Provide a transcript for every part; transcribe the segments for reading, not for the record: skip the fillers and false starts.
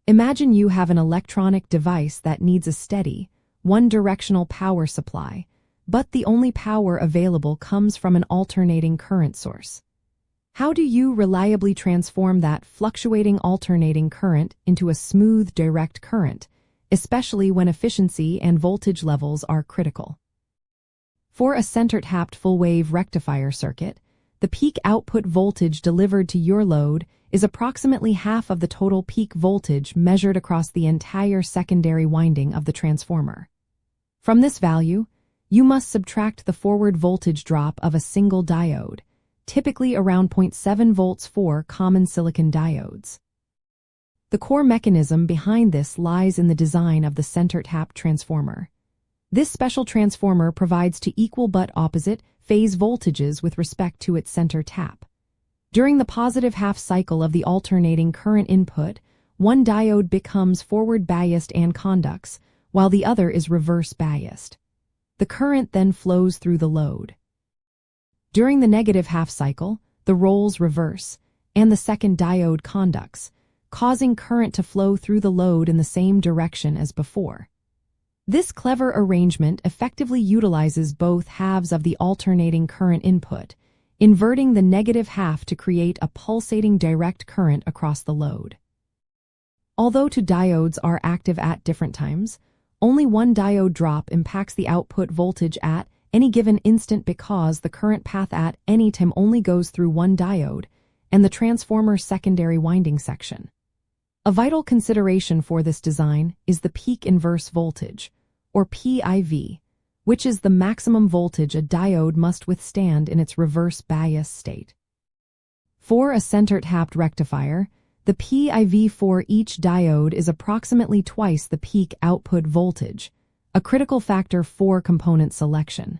Imagine you have an electronic device that needs a steady, one-directional power supply, but the only power available comes from an alternating current source. How do you reliably transform that fluctuating alternating current into a smooth direct current, especially when efficiency and voltage levels are critical? For a center-tapped full-wave rectifier circuit, the peak output voltage delivered to your load is approximately half of the total peak voltage measured across the entire secondary winding of the transformer. From this value, you must subtract the forward voltage drop of a single diode, typically around 0.7 volts for common silicon diodes. The core mechanism behind this lies in the design of the center-tapped transformer. This special transformer provides to equal but opposite phase voltages with respect to its center tap. During the positive half cycle of the alternating current input, one diode becomes forward biased and conducts, while the other is reverse biased. The current then flows through the load. During the negative half cycle, the roles reverse, and the second diode conducts, causing current to flow through the load in the same direction as before. This clever arrangement effectively utilizes both halves of the alternating current input, inverting the negative half to create a pulsating direct current across the load. Although two diodes are active at different times, only one diode drop impacts the output voltage at any given instant because the current path at any time only goes through one diode and the transformer's secondary winding section. A vital consideration for this design is the peak inverse voltage, or PIV, which is the maximum voltage a diode must withstand in its reverse bias state. For a center-tapped rectifier, the PIV for each diode is approximately twice the peak output voltage, a critical factor for component selection.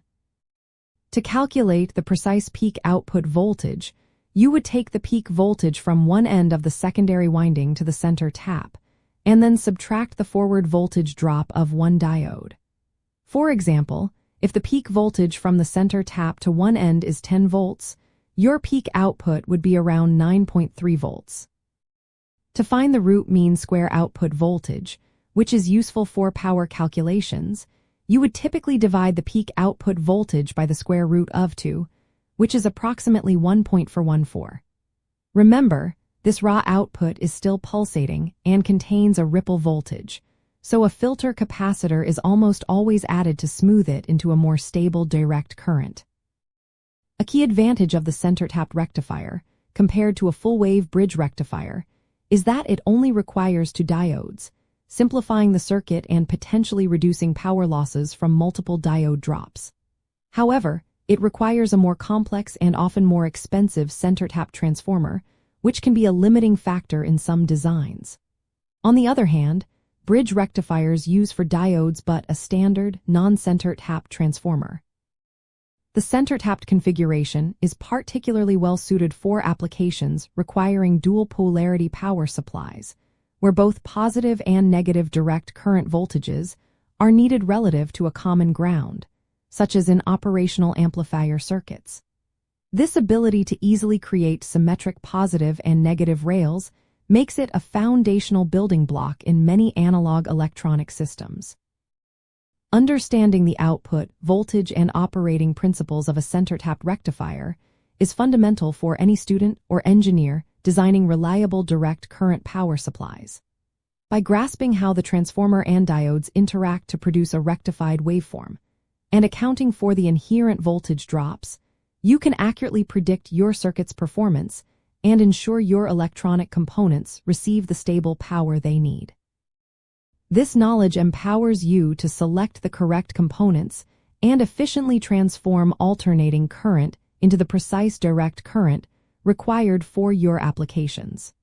To calculate the precise peak output voltage, you would take the peak voltage from one end of the secondary winding to the center tap, and then subtract the forward voltage drop of one diode. For example, if the peak voltage from the center tap to one end is 10 volts, your peak output would be around 9.3 volts. To find the root mean square output voltage, which is useful for power calculations, you would typically divide the peak output voltage by the square root of 2, which is approximately 1.414. Remember, this raw output is still pulsating and contains a ripple voltage, so a filter capacitor is almost always added to smooth it into a more stable direct current. A key advantage of the center-tapped rectifier, compared to a full-wave bridge rectifier, is that it only requires two diodes, simplifying the circuit and potentially reducing power losses from multiple diode drops. However, it requires a more complex and often more expensive center-tapped transformer, which can be a limiting factor in some designs. On the other hand, bridge rectifiers use for diodes but a standard, non-center-tapped transformer. The center-tapped configuration is particularly well suited for applications requiring dual polarity power supplies, where both positive and negative direct current voltages are needed relative to a common ground, such as in operational amplifier circuits. This ability to easily create symmetric positive and negative rails makes it a foundational building block in many analog electronic systems. Understanding the output, voltage, and operating principles of a center-tapped rectifier is fundamental for any student or engineer designing reliable direct current power supplies. By grasping how the transformer and diodes interact to produce a rectified waveform, and accounting for the inherent voltage drops, you can accurately predict your circuit's performance and ensure your electronic components receive the stable power they need. This knowledge empowers you to select the correct components and efficiently transform alternating current into the precise direct current required for your applications.